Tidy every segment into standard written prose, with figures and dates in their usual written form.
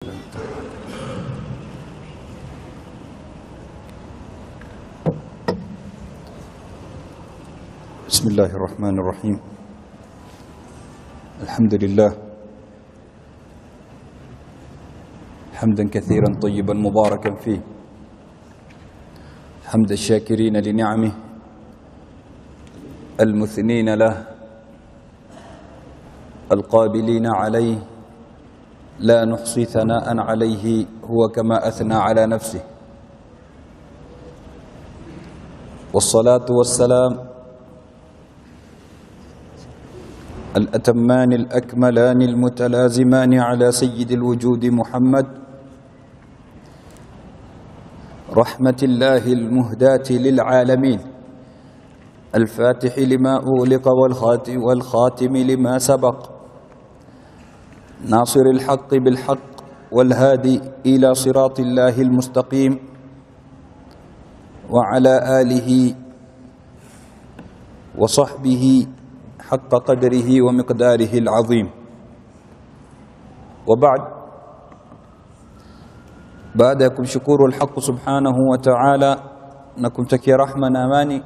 بسم الله الرحمن الرحيم. الحمد لله حمدا كثيرا طيبا مباركا فيه، حمد الشاكرين لنعمه المثنين له القابلين عليه، لا نحصي ثناء عليه هو كما أثنى على نفسه. والصلاة والسلام الأتمان الأكملان المتلازمان على سيد الوجود محمد، رحمة الله المهداة للعالمين، الفاتح لما أغلق والخاتم لما سبق، ناصر الحق بالحق والهادي إلى صراط الله المستقيم، وعلى آله وصحبه حق قدره ومقداره العظيم. وبعد، بعدكم شكور الحق سبحانه وتعالى نكم تكي رحمة ناماني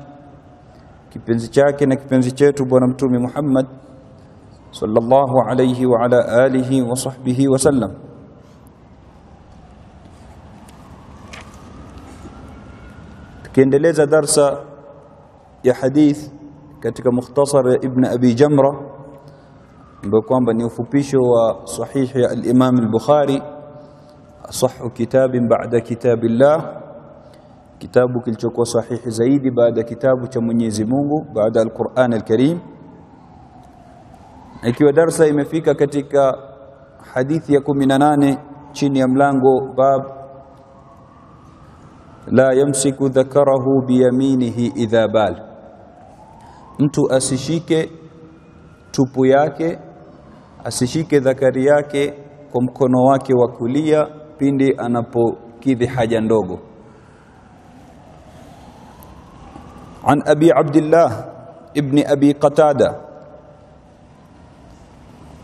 kipenzi chake na kipenzi chetu bwana mtume Muhammad sallallahu alayhi wa ala alihi wa sahbihi wa sallam. Tukiendeleza darsa ya hadith katika mukhtasar ya Ibn Abi Jamra, ambao kwamba ni ufupisho wa sahihi ya al-Imam al-Bukhari, asahhu kitabin ba'da kitabillah, kitabu kilichokuwa sahihi zaidi baada kitabu cha Mwenyezi Mungu, baada al-Qur'an al-Karim. Ikiwa darsa imefika katika hadithi ya 18 chini ya mlango bab la yamsiku dhakarahu biyaminihi idha bal, mtu asishike tupu yake, asishike dhakari yake kwa mkono wake wa kulia pindi anapokidhi haja ndogo. عن أبي عبد الله ابن أبي قتادة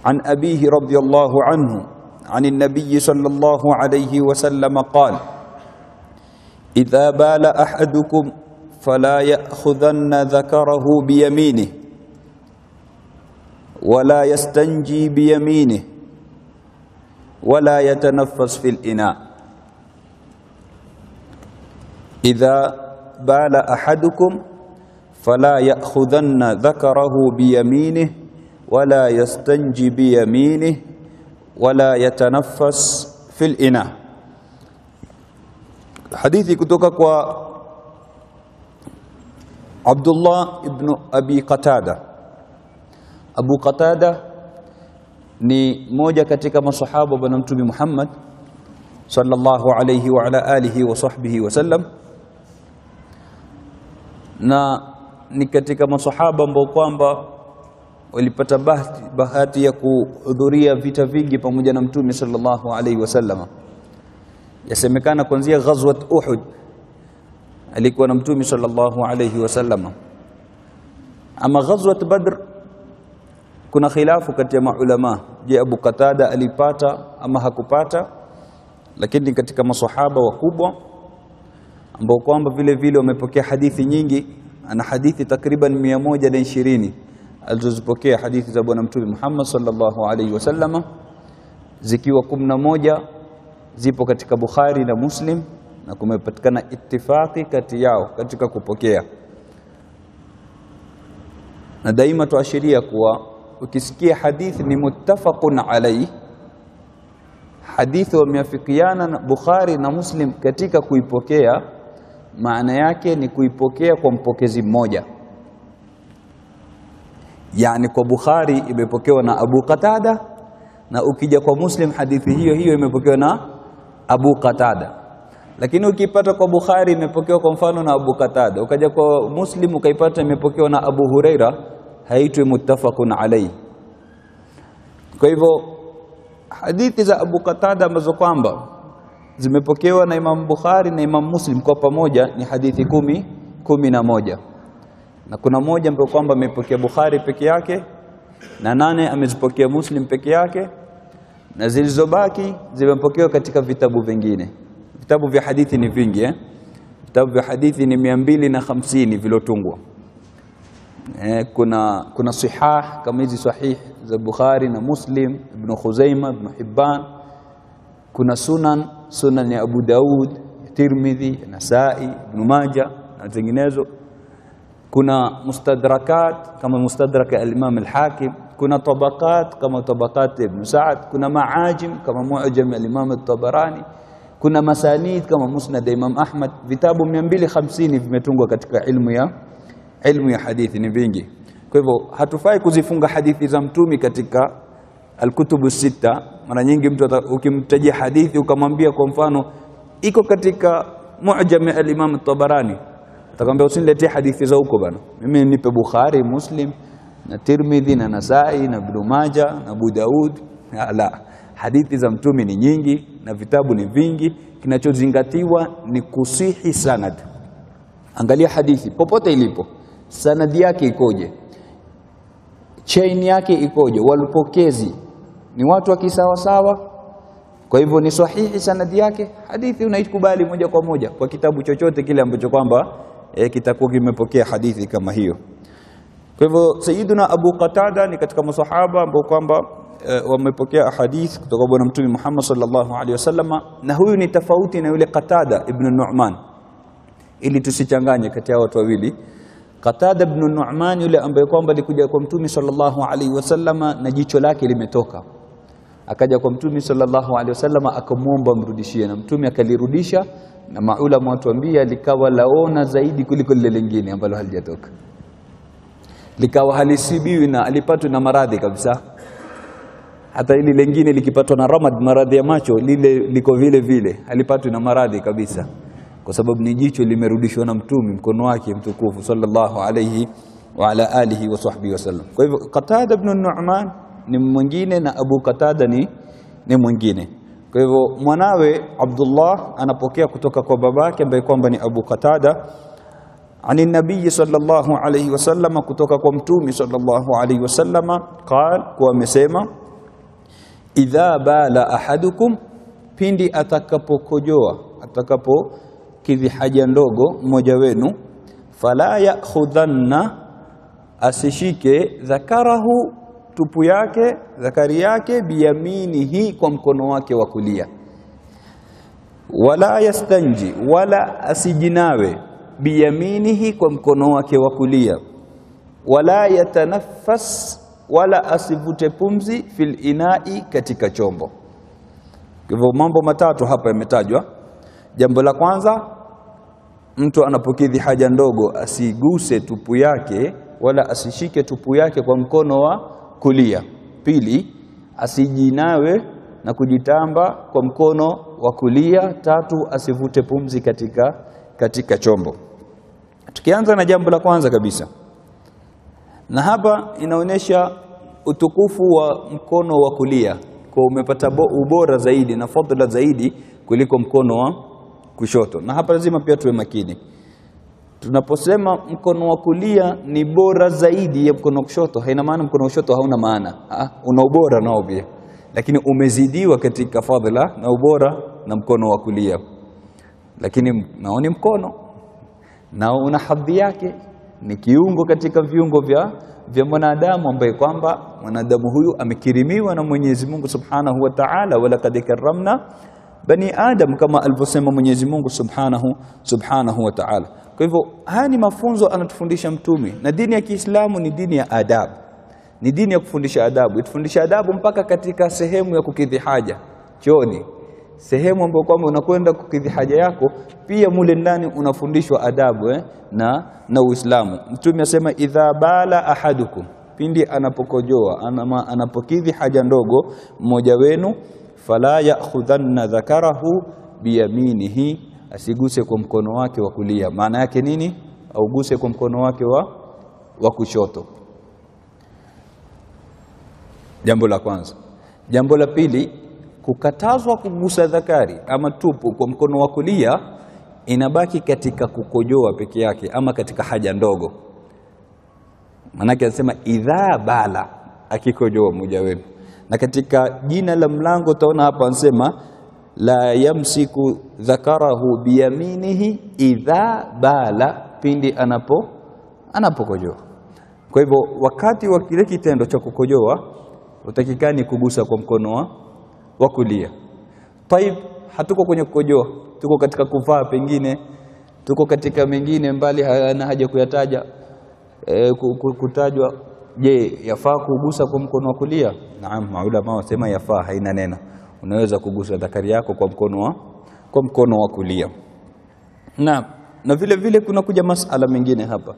عن أبيه رضي الله عنه عن النبي صلى الله عليه وسلم قال: إذا بال أحدكم فلا يأخذن ذكره بيمينه ولا يستنجي بيمينه ولا يتنفس في الإناء. إذا بال أحدكم فلا يأخذن ذكره بيمينه ولا يستنجي بيمينه ولا يتنفس في الإناء. حديثي kutoka kwa Abdullah ibn Abi Qatada. Abu Qatada ni moja katika masahaba bwana mtume Muhammad sallallahu alayhi wa ala alihi wa sahbihi wa sallam, na ni katika masahaba ambao kwamba walipata bahati ya kuhudhuria vita vingi pamoja na mtume sallallahu alayhi wasallam. Yasemekana kuanzia ghazwat Uhud alikuwa na mtume sallallahu alayhi wasallam. Ama ghazwat Badr kuna khilafu kati ya maulama, je, Abu Qatada alipata ama hakupata? Lakini katika masahaba wakubwa ambao kwamba vile vile wamepokea hadithi nyingi, ana hadithi takriban 120 alizozipokea hadithi za bwana mtume Muhammad sallallahu alayhi wasallam, zikiwa 11 zipo katika Bukhari na Muslim, na kumepatikana ittifaqi kati yao katika kupokea. Na daima tuashiria kuwa ukisikia hadithi ni muttafaqun alayhi, hadithi wameafikiana na Bukhari na Muslim katika kuipokea, maana yake ni kuipokea kwa mpokezi mmoja. Yani kwa Bukhari imepokewa na Abu Qatada, na ukija kwa Muslim hadithi hiyo hiyo imepokewa na Abu Qatada. Lakini ukipata kwa Bukhari imepokewa kwa mfano na Abu Qatada, ukaja kwa Muslim ukaipata imepokewa na Abu Huraira, haitwi muttafaqun alayhi. Kwa hivyo hadithi za Abu Qatada ambazo kwamba zimepokewa na Imam Bukhari na Imam Muslim kwa pamoja ni hadithi 11, na kuna moja ambayo kwamba amepokea Bukhari peke yake na 8 amezipokea Muslim peke yake, na zilizobaki zimepokewa katika vitabu vingine. Vitabu vya hadithi ni vingi vitabu vya hadithi ni 250 vilotungwa. Kuna sihah kama hizi sahih za Bukhari na Muslim, Ibn Khuzaimah, Ibn Hibban. Kuna sunan ya Abu Daud, Tirmidhi, Nasai, Ibn Majah na zinginezo. Kuna mustadrakat kama mustadrak al-Imam al-Hakim. Kuna tabaqat kama tabaqat Ibn Sa'd. Kuna maajim kama mu'jam al-Imam al-Tabarani. Kuna masanid kama musnad Imam Ahmad. Vitabu 250 vimetungwa katika ilmu ya hadithi, ni vingi. Kwa hivyo hatufai kuzifunga hadithi za mtumi katika al-kutubu sita. Mara nyingi mtu ukimtajia hadithi ukamwambia kwa mfano iko katika mu'jam al-Imam al-Tabarani, atakwambia usiniletee hadithi za huko bana, mimi nipe Bukhari, Muslim na Tirmidhi na Nasai na Ibn Majah na Abu Daud. La, hadithi za mtumi ni nyingi na vitabu ni vingi. Kinachozingatiwa ni kusihi sanad. Angalia hadithi popote ilipo, sanadi yake ikoje, chain yake ikoje, walipokezi ni watu wa kisawa sawa. Kwa hivyo ni sahihi sanadi yake, hadithi unaikubali moja kwa moja kwa kitabu chochote kile ambacho kwamba kitakuwa kimepokea hadithi kama hiyo. Kwa hivyo Sayyiduna Abu Qatada ni katika masahaba ambao kwamba wamepokea hadithi kutoka bwana Mtume Muhammad sallallahu alaihi wasallama, na huyu ni tofauti na yule Qatada ibn Nu'man, ili tusichanganye kati ya watu wawili. Qatada ibn Nu'man yule ambaye kwamba alikuja kwa Mtume sallallahu alaihi wasallama na jicho lake limetoka, akaja kwa Mtume sallallahu alaihi wasallama akamuomba mrudishie, na Mtume akalirudisha, na maulama watuambia likawa laona zaidi kuliko lile lingine ambalo halijatoka, likawa halisibiwi na alipatwa na maradhi kabisa. Hata ili lingine likipatwa na ramad, maradhi ya macho, lile liko vile vile, alipatwa na maradhi kabisa, kwa sababu ni jicho limerudishwa na Mtume, mkono wake mtukufu sallallahu alayhi wa ala alihi wa sahbihi wasallam. Kwa hivyo Qatada ibn Nu'man ni mwingine na Abu Qatada ni mwingine. Kwa hivyo mwanawe Abdullah anapokea kutoka kwa babake ambaye kwamba ni Abu Qatada ani nabii sallallahu alayhi wasallam, kutoka kwa Mtume sallallahu alayhi wasallam qala, kwa amesema idha bala ahadukum, pindi atakapokojoa, atakapokidhi haja ndogo mmoja wenu, fala ya'khudhanna, asishike dhakarahu, tupu yake, zakari yake, biyaminihi, kwa mkono wake wa kulia, wala yastanji, wala asijinawe, biyaminihi, kwa mkono wake wa kulia, wala yatanaffas, wala asivute pumzi, fil inai, katika chombo. Kwa hivyo mambo matatu hapa yametajwa. Jambo la kwanza, mtu anapokidhi haja ndogo asiguse tupu yake wala asishike tupu yake kwa mkono wa kulia. Pili, asijinawe na kujitamba kwa mkono wa kulia. Tatu, asivute pumzi katika chombo. Tukianza na jambo la kwanza kabisa, na hapa inaonyesha utukufu wa mkono wa kulia, kwa umepata ubora zaidi na fadhila zaidi kuliko mkono wa kushoto. Na hapa lazima pia tuwe makini. Tunaposema mkono wa kulia ni bora zaidi ya mkono wa kushoto, haina maana mkono wa kushoto hauna maana. Una ubora nao pia, lakini umezidiwa katika fadhila na ubora na mkono wa kulia. Lakini nao ni mkono, nao una hadhi yake, ni kiungo katika viungo vya mwanadamu, ambaye kwamba mwanadamu huyu amekirimiwa na Mwenyezi Mungu Subhanahu wa Ta'ala, wala kad karramna bani Adam, kama alivyosema Mwenyezi Mungu Subhanahu wa Ta'ala. Kwa hivyo haya ni mafunzo anatufundisha Mtume, na dini ya Kiislamu ni dini ya adabu, ni dini ya kufundisha adabu. Itufundisha adabu mpaka katika sehemu ya kukidhi haja chooni, sehemu ambayo kwamba unakwenda kukidhi haja yako, pia mule ndani unafundishwa adabu na Uislamu. Mtume asema idha bala ahadukum, pindi anapokojoa, anapokidhi haja ndogo mmoja wenu, fala ya'khudhanna dhakarahu biyaminihi, asiguse kwa mkono wake wa kulia. Maana yake nini? Auguse kwa mkono wake wa kushoto. Jambo la kwanza. Jambo la pili, kukatazwa kugusa dhakari ama tupu kwa mkono wa kulia inabaki katika kukojoa peke yake ama katika haja ndogo. Maana yake anasema idha bala, akikojoa mmoja wenu. Na katika jina la mlango utaona hapa anasema la yamsiku dhakarahu biyaminihi idha bala, pindi anapokojoa. Kwa hivyo wakati wa kile kitendo cha kukojoa utakikani kugusa kwa mkono wa kulia. Taib, hatuko kwenye kukojoa, tuko katika kuvaa, pengine tuko katika mengine mbali hana haja kuyataja kutajwa. Je, yafaa kugusa kwa mkono wa kulia? Naam, maulama wasema yafaa, haina neno. Unaweza kugusa dhakari yako kwa mkono wa kulia. Na vile vile kuna kuja masala mengine hapa,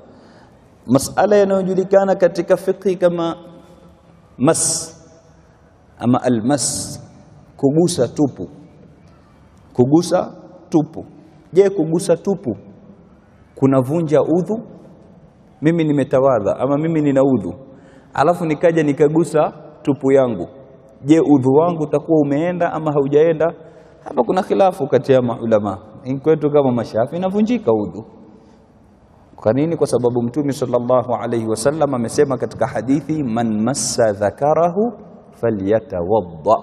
masala yanayojulikana katika fiqh kama ama almas, kugusa tupu. Kugusa tupu. Je, kugusa tupu kunavunja udhu? Mimi nimetawadha ama mimi nina udhu, alafu nikaja nikagusa tupu yangu, je, udhu wangu utakuwa umeenda ama haujaenda? Hapa kuna khilafu kati ya maulama. Kwetu kama Mashafi inavunjika udhu. Kwa nini? Kwa sababu Mtume sallallahu alayhi wasallam amesema katika hadithi, man massa dhakarahu falyatawadda,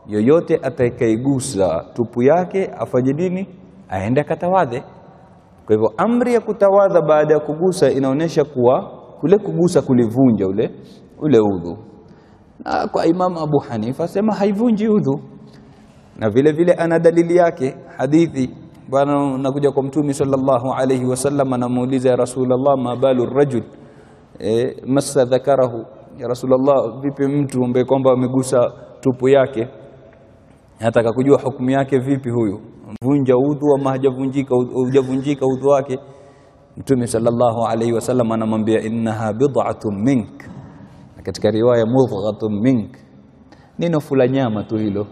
yoyote atakayegusa tupu yake afanye nini? Aende akatawadhe. Kwa hivyo amri ya kutawadha baada ya kugusa inaonyesha kuwa kule kugusa kulivunja ule udhu. Na kwa Imam Abu Hanifa sema haivunji udhu, na vile vile ana dalili yake. Hadithi bwana nakuja kwa Mtume sallallahu alayhi wasallam, anamuuliza ya Rasulullah, ma balu rajul massa dhakarahu, ya Rasulullah, vipi mtu ambaye kwamba amegusa tupu yake, nataka kujua hukumu yake vipi, huyu vunja udhu ama hujavunjika udhu wake? Mtume sallallahu alayhi wasallam anamwambia, innaha bid'atun mink, katika riwaya mudghatun mink, neno fula nyama tu hilo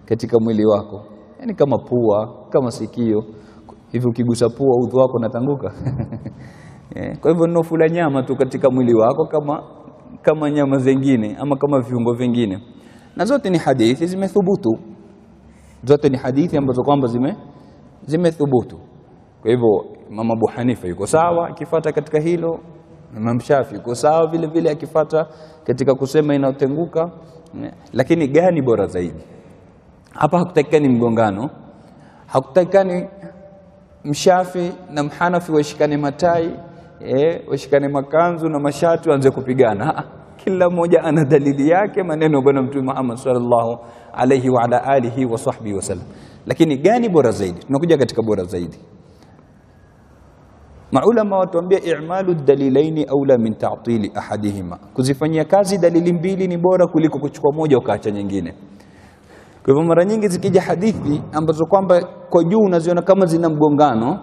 katika mwili wako, yani kama pua, kama sikio hivi, ukigusa pua udhu wako unatanguka. Kwa hivyo neno fula nyama tu katika mwili wako, kama nyama zingine ama kama viungo vingine. Na zote ni hadithi zimethubutu, zote ni hadithi ambazo kwamba zimethubutu. Kwa hivyo Imam Abu Hanifa yuko sawa akifuata katika hilo, Imam Shafi yuko sawa vile vile akifuata katika kusema inaotenguka. Lakini gani bora zaidi? Hapa hakutakikani mgongano, hakutakikani Mshafi na Mhanafi washikane matai, washikane makanzu na mashati waanze kupigana. Kila mmoja ana dalili yake, maneno bwana Mtume Muhammad sallallahu alayhi wa ala alihi wa sahbihi wasallam. Lakini gani bora zaidi? Tunakuja katika bora zaidi. Maulama watuambia i'malu dalilaini aula min ta'tili ahadihima, kuzifanyia kazi dalili mbili ni bora kuliko kuchukua moja ukaacha nyingine. Kwa hivyo mara nyingi zikija hadithi ambazo kwamba kwa juu unaziona kama zina mgongano,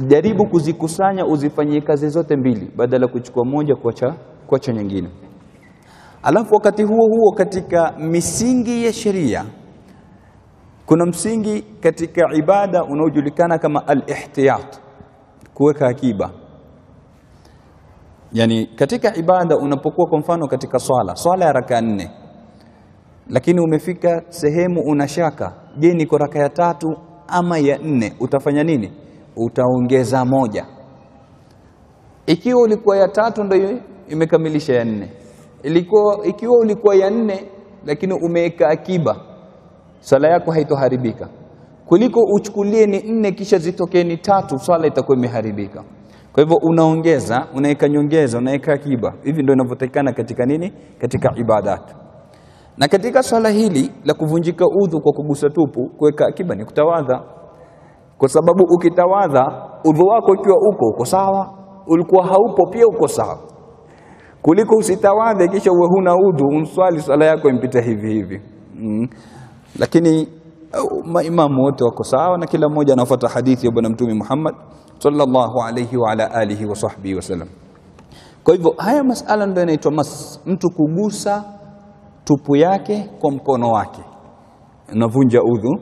jaribu kuzikusanya uzifanyie kazi zote mbili badala kuchukua moja kuacha nyingine. Alafu wakati huo katika misingi ya sheria kuna msingi katika ibada unaojulikana kama al-ihtiyat, kuweka akiba. Yani katika ibada unapokuwa kwa mfano katika swala ya raka 4, lakini umefika sehemu unashaka, je, niko raka ya 3 ama ya 4, utafanya nini? Utaongeza moja. Ikiwa ulikuwa ya 3 ndio imekamilisha ya 4. Ikiwa ulikuwa ya 4 lakini umeweka akiba, sala yako haitoharibika. Kuliko uchukulie ni 4 kisha zitokeni 3, swala itakuwa imeharibika. Kwa hivyo unaongeza, unaweka nyongeza, unaweka akiba. Hivi ndio inavyotakikana katika nini? Katika ibadat. Na katika swala hili la kuvunjika udhu kwa kugusa tupu, kuweka akiba ni kutawadha. Kwa sababu ukitawadha udhu wako ikiwa uko sawa, ulikuwa haupo pia uko sawa. Kuliko usitawadhe kisha uwe huna udhu unswali swala yako impita hivi. Lakini maimamu wote wako sawa na kila mmoja anafuata hadithi ya bwana Mtume Muhammad sallallahu alayhi wa ala alihi wa sahbihi wasallam. Kwa hivyo haya masala ndio yanaitwa mtu kugusa tupu yake kwa mkono wake unavunja udhu,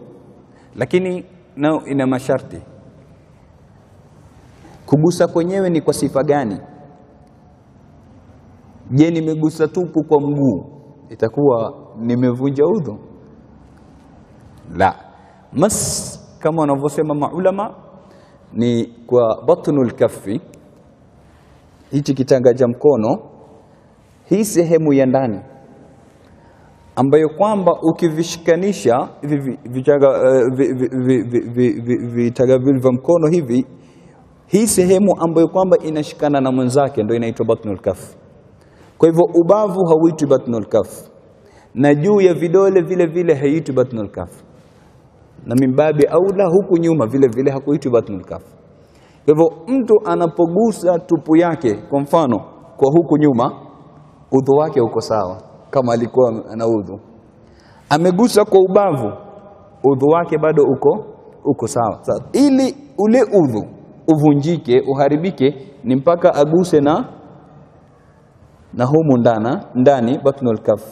lakini nao ina masharti. Kugusa kwenyewe ni kwa sifa gani? Je, nimegusa tupu kwa mguu itakuwa nimevunja udhu? La. Kama wanavyosema maulama ni kwa batnul kaffi, hichi kitanga cha mkono, hii sehemu ya ndani ambayo kwamba ukivishikanisha vitaga vya mkono hivi, hii sehemu ambayo kwamba inashikana na mwenzake ndio inaitwa batnul kaf. Kwa hivyo ubavu hauitwi batnul kaf, na juu ya vidole vile vile haitwi batnul kaf, na mimbabi aula huku nyuma vile vile hakuitwi batnul kaf. Kwa hivyo mtu anapogusa tupu yake, kwa mfano kwa huku nyuma, udhu wake uko sawa kama alikuwa ana udhu. Amegusa kwa ubavu, udhu wake bado uko sawa. Sasa ili ule udhu uvunjike, uharibike, ni mpaka aguse na humu ndani batnul kaf,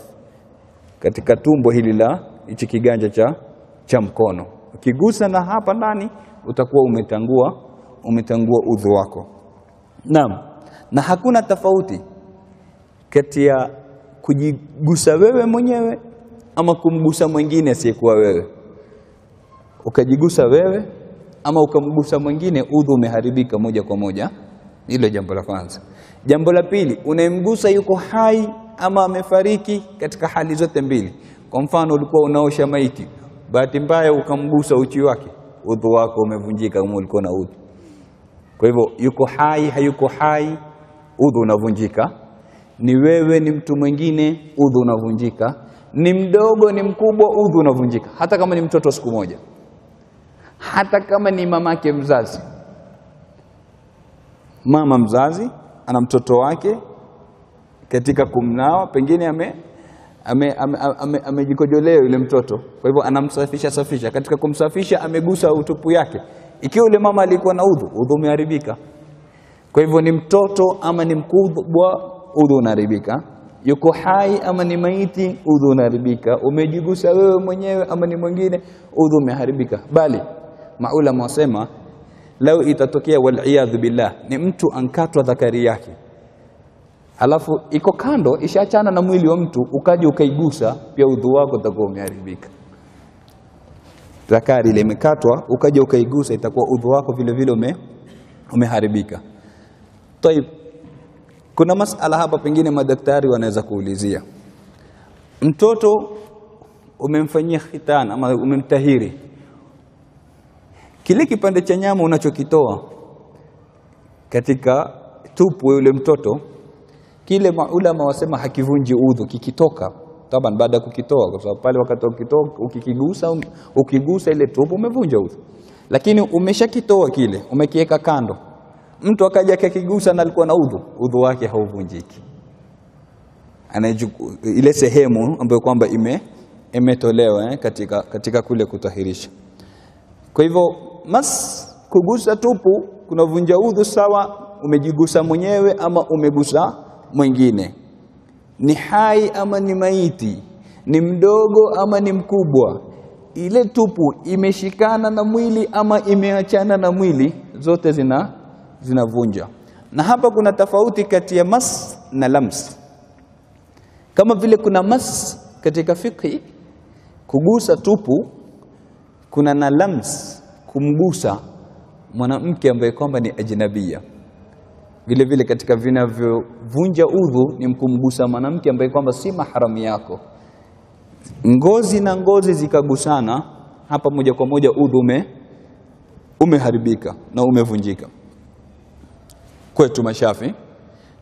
katika tumbo hili la hichi kiganja cha mkono. Ukigusa na hapa ndani utakuwa umetangua udhu wako. Naam. Na hakuna tofauti kati ya kujigusa wewe mwenyewe ama kumgusa mwingine asiyekuwa wewe. Ukajigusa wewe ama ukamgusa mwingine, udhu umeharibika moja kwa moja. Hilo jambo la kwanza. Jambo la pili, unayemgusa yuko hai ama amefariki, katika hali zote mbili. Kwa mfano ulikuwa unaosha maiti, bahati mbaya ukamgusa uchi wake, udhu wako umevunjika kama ulikuwa na udhu. Kwa hivyo yuko hai hayuko hai, udhu unavunjika. Ni wewe ni mtu mwingine, udhu unavunjika. Ni mdogo ni mkubwa, udhu unavunjika. Hata kama ni mtoto siku moja, hata kama ni mamake mzazi. Mama mzazi ana mtoto wake, katika kumnawa pengine amejikojolea yule mtoto, kwa hivyo anamsafisha. Katika kumsafisha amegusa utupu yake, ikiwa yule mama alikuwa na udhu umeharibika. Kwa hivyo ni mtoto ama ni mkubwa, udhu unaharibika. Yuko hai ama ni maiti, udhu unaharibika. Umejigusa wewe mwenyewe ama ni mwingine, udhu umeharibika. Bali maulama wasema, lau itatokea wal billah, ni mtu ankatwa dhakari yake, halafu iko kando ishaachana na mwili wa mtu, ukaje ukaigusa, pia udhu wako utakuwa umeharibika. Dhakari ile imekatwa, ukaje ukaigusa, itakuwa udhu wako vile vile umeharibika. Tayeb, kuna masala hapa pengine madaktari wanaweza kuulizia. Mtoto umemfanyia khitan ama umemtahiri, kile kipande cha nyama unachokitoa katika tupu yule mtoto, kile maulama wasema hakivunji udhu kikitoka. Taban baada ya kukitoa, kwa sababu pale wakati ukigusa ile tupu umevunja udhu. Lakini umeshakitoa kile, umekiweka kando, mtu akaja akakigusa na alikuwa na udhu wake hauvunjiki. Ile sehemu ambayo kwamba imetolewa katika kule kutahirisha. Kwa hivyo kugusa tupu kunavunja udhu, sawa umejigusa mwenyewe ama umegusa mwingine. Ni hai ama ni maiti, ni mdogo ama ni mkubwa, ile tupu imeshikana na mwili ama imeachana na mwili, zote zinavunja. Na hapa kuna tofauti kati ya mas na lams. Kama vile kuna mas katika fiqh, kugusa tupu, kuna na lams, kumgusa mwanamke ambaye kwamba ni ajnabia. Vile vile katika vinavyovunja udhu ni kumgusa mwanamke ambaye kwamba si maharamu yako. Ngozi na ngozi zikagusana, hapa moja kwa moja udhu umeharibika na umevunjika. Kwetu Mashafi,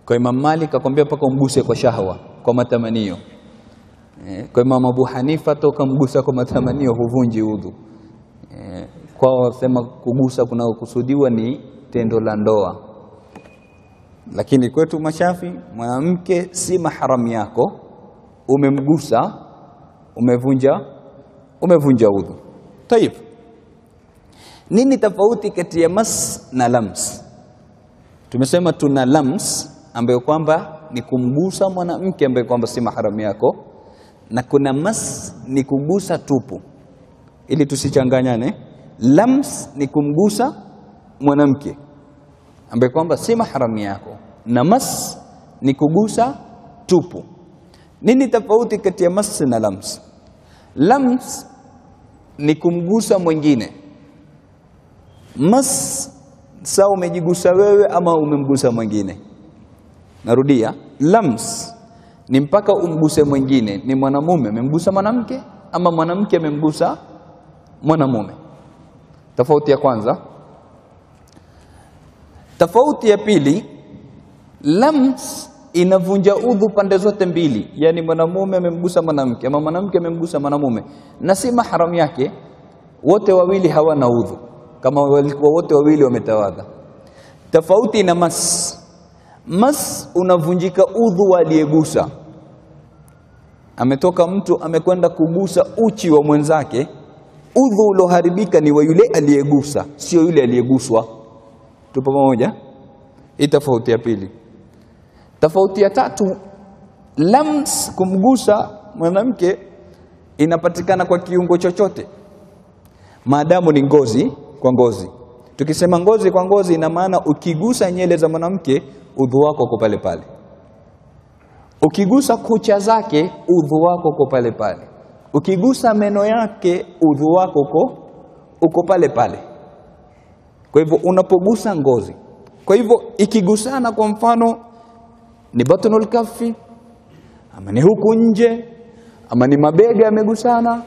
kwa Imam Malik akwambia paka umguse kwa shahwa, kwa matamanio. Kwa Imam Abu Hanifa toka mgusa kwa matamanio huvunji udhu. Kwa wasema kugusa kunaokusudiwa ni tendo la ndoa. Lakini kwetu Mashafi, mwanamke si mahram yako, umemgusa, umevunja udhu. Tayeb, nini tofauti kati ya mas na lams? Tumesema tuna lams ambayo kwamba ni kumgusa mwanamke ambaye kwamba si mahram yako, na kuna mas ni kugusa tupu. Ili tusichanganyane, lams ni kumgusa mwanamke ambaye kwamba si mahram yako, na mas ni kugusa tupu. Nini tofauti kati ya mas na lams? Lams ni kumgusa mwingine. Mas sawa umejigusa wewe ama umemgusa mwingine. Narudia, lams ni mpaka umguse mwingine. Ni mwanamume amemgusa mwanamke ama mwanamke amemgusa mwanamume. Tofauti ya kwanza. Tofauti ya pili, lams inavunja udhu pande zote mbili. Yani mwanamume amemgusa mwanamke ama mwanamke amemgusa mwanamume na si mahram yake, wote wawili hawana udhu kama walikuwa wote wawili wametawadha. Tofauti na mas. Mas unavunjika udhu wa aliyegusa. Ametoka mtu amekwenda kugusa uchi wa mwenzake, udhu uloharibika ni wa yule aliyegusa, sio yule aliyeguswa. Tupo pamoja? Hii tofauti ya pili. Tofauti ya tatu, lams, kumgusa mwanamke inapatikana kwa kiungo chochote maadamu ni ngozi kwa ngozi. Tukisema ngozi kwa ngozi ina maana ukigusa nyele za mwanamke udhu wako uko pale pale. Ukigusa kucha zake udhu wako uko pale pale. Ukigusa meno yake udhu wako uko pale pale. Kwa hivyo unapogusa ngozi. Kwa hivyo ikigusana kwa mfano ni batnul kafi, ama ni huku nje, ama ni mabega yamegusana,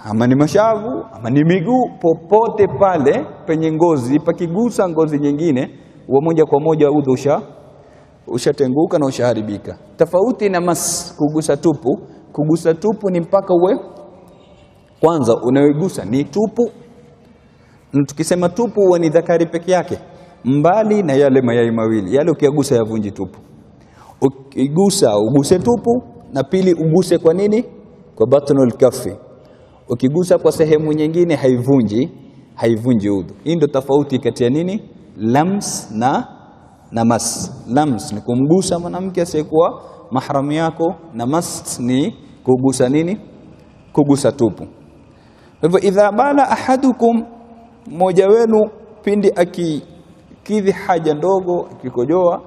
ama ni mashavu, ama ni miguu, popote pale penye ngozi pakigusa ngozi nyingine, wa moja kwa moja udhu ushatenguka na ushaharibika. Tofauti na mas, kugusa tupu. Kugusa tupu ni mpaka uwe kwanza unayogusa ni tupu. Na tukisema tupu huwa ni dhakari peke yake, mbali na yale mayai mawili. Yale ukiyagusa yavunji tupu. Ukigusa uguse tupu, na pili uguse kwa nini? Kwa batnul kafi. Ukigusa kwa sehemu nyingine haivunji udhu. Hii ndio tofauti kati ya nini? Lams na mas. Lams ni kumgusa mwanamke asiyekuwa mahram yako, na mas ni kugusa nini? Kugusa tupu. Kwa hivyo idha bala ahadukum, mmoja wenu pindi akikidhi haja ndogo, akikojoa,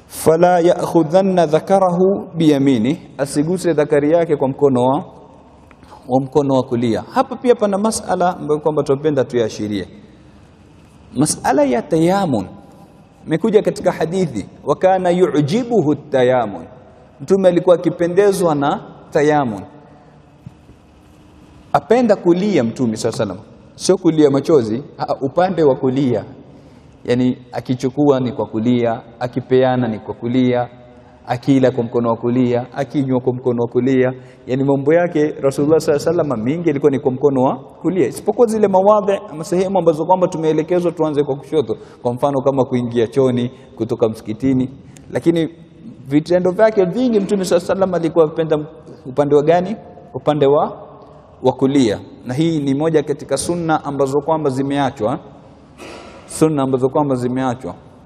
fala ya'khudhanna dhakarahu biyamini, asiguse dhakari yake kwa mkono wa kulia. Hapa pia pana masala ambayo kwamba tupenda tuyaashirie. Masala ya tayamun imekuja katika hadithi, wa kana yu'jibuhu tayamun. Mtume alikuwa akipendezwa na tayamun. Apenda kulia Mtume sallallahu, sio kulia machozi, upande wa kulia. Yani akichukua ni kwa kulia, akipeana ni kwa kulia, akila kwa mkono wa kulia, akinywa kwa mkono wa kulia. Yani mambo yake Rasulullah sallallahu alaihi wasallam mingi ilikuwa ni kwa mkono wa kulia, isipokuwa zile mawadhi ama sehemu ambazo kwamba tumeelekezwa tuanze kwa kushoto, kwa mfano kama kuingia choni kutoka msikitini. Lakini vitendo vyake vingi Mtume sallallahu alaihi wasallam alikuwa apenda upande wa gani? Upande wa kulia. Na hii ni moja katika sunna ambazo kwamba zimeachwa.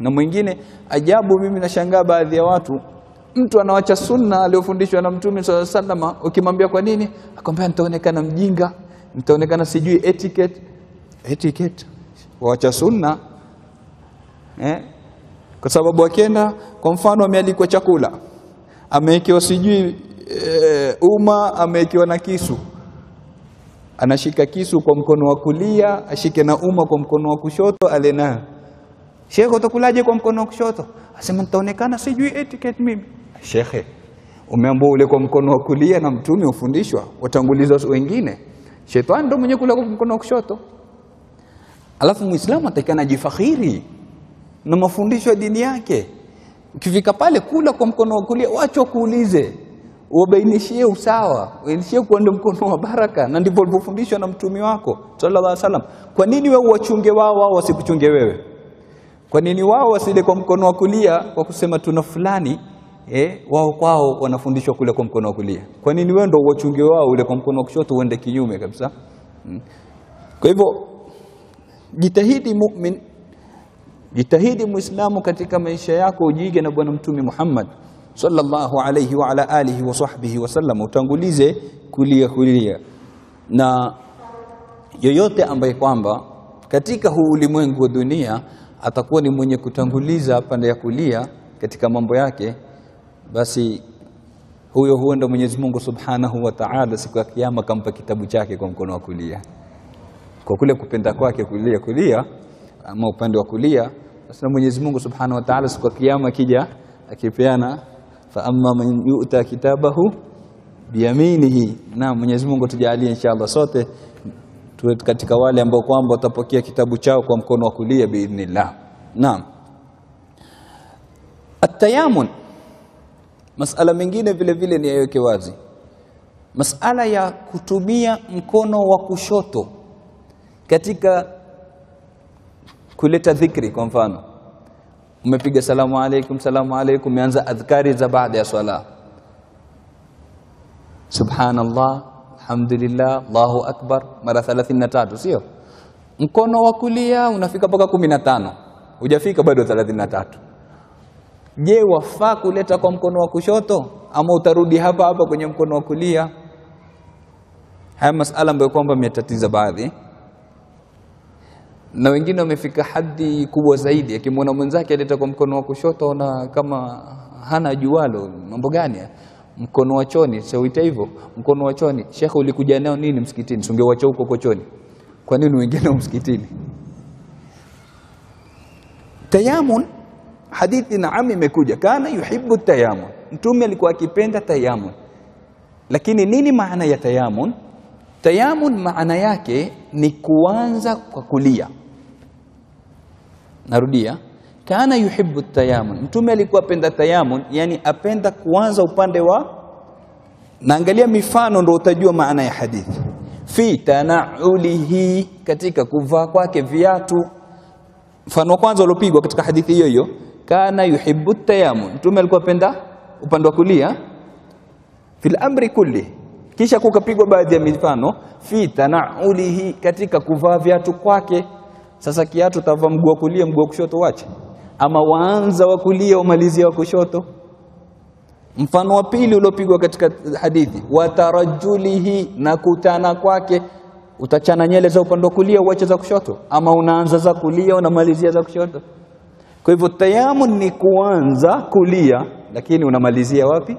Na mwingine ajabu, mimi nashangaa baadhi ya watu, mtu anawacha sunna aliyofundishwa na Mtume sallallahu alaihi wasallam, ukimwambia kwa nini, akwambia nitaonekana mjinga, nitaonekana sijui etiquette. Waacha sunna kwa sababu akienda kwa mfano amealikwa chakula, amewekewa sijui amewekewa na kisu, anashika kisu kwa mkono wa kulia, ashike na kwa mkono wa kushoto, alena. Sheikh, utakulaje kwa mkono wa kushoto? Asema nitaonekana sijui etiquette mimi. Sheikh, umeambiwa ule kwa mkono wa kulia na Mtume ufundishwa, watanguliza wengine. Shetani ndio mwenye kula kwa mkono wa kushoto. Alafu Muislamu atakana jifakhiri na mafundisho ya dini yake. Ukifika pale kula kwa mkono wa kulia, wacha kuulize, ubainishie usawa, ubainishie kuenda mkono wa baraka, na ndivyo alivyofundishwa na Mtume wako sallallahu alaihi wasallam. Kwa nini wewe uwachunge wao wasikuchunge wewe? Kwa nini wao wasile kwa mkono wa kulia kwa kusema tuna fulani wao kwao wanafundishwa kule kwa mkono wa kulia? Kwa nini wewe ndio uwachunge wao ule kwa mkono wa kushoto uende kinyume kabisa? Kwa hivyo jitahidi mu'min, jitahidi Muislamu katika maisha yako ujige na bwana Mtume Muhammad sallallahu alayhi wa ala alihi wa sahbihi wasallam, utangulize kulia. Na yoyote ambaye kwamba katika huu ulimwengu wa dunia atakuwa ni mwenye kutanguliza pande ya kulia katika mambo yake, basi huyo huenda Mwenyezi Mungu Subhanahu wa Ta'ala siku ya kiyama kampa kitabu chake kwa mkono wa kulia, kwa kule kupenda kwake kulia ama upande wa kulia. Basi Mwenyezi Mungu Subhanahu wa Ta'ala siku ya kiyama akija akipeana fa amma man yu'ta kitabahu biyaminihi. Na Mwenyezi Mungu tujalie inshallah sote tuwe katika wale ambao kwamba watapokea kitabu chao kwa mkono wa kulia biidhnillah. Naam. At-tayamun, masala mengine vile vile ni yaweke wazi. Masala ya kutumia mkono wa kushoto katika kuleta dhikri. Kwa mfano, umepiga salamu alaykum, umeanza adhkari za baada ya swala, subhanallah, alhamdulillah, Allahu akbar, mara 33, sio? Mkono wa kulia unafika mpaka 15, hujafika bado 33. Je, wafaa kuleta kwa mkono wa kushoto ama utarudi hapa hapa kwenye mkono wa kulia? Haya masala ambayo kwamba yametatiza baadhi, na wengine wamefika hadi kubwa zaidi, akimwona mwenzake aleta kwa mkono wa kushoto na kama hana jualo. Mambo gani? Mkono wa choni, sio uita hivyo, mkono wa choni. Sheikh, ulikuja nao nini msikitini? Ungewacha huko kwa choni. Kwa nini wengine msikitini? Tayamun, hadithi naam imekuja, kana yuhibbu tayamun, mtume alikuwa akipenda tayamun. Lakini nini maana ya tayamun? Tayamun maana yake ni kuanza kwa kulia. Narudia, kana yuhibbu tayamun, mtume alikuwa apenda tayamun, yani apenda kuanza upande wa, naangalia mifano ndio utajua maana ya hadithi. Fi tanaulihi, katika kuvaa kwake viatu. Mfano kwanza uliopigwa katika hadithi hiyo hiyo, kana yuhibbu tayamun, mtume alikuwa apenda upande wa kulia fil amri kulli. Kisha kukapigwa baadhi ya mifano, fi tanaulihi, katika kuvaa viatu kwake. Sasa kiatu tavaa mguu wa kulia, mguu wa kushoto wache, ama waanza wa kulia umalizia wa kushoto? Mfano wa pili uliopigwa katika hadithi, watarajulihi, na kutana kwake. Utachana nyele za upande wa kulia uache za kushoto, ama unaanza za kulia unamalizia za kushoto? Kwa hivyo tayamun ni kuanza kulia lakini unamalizia wapi?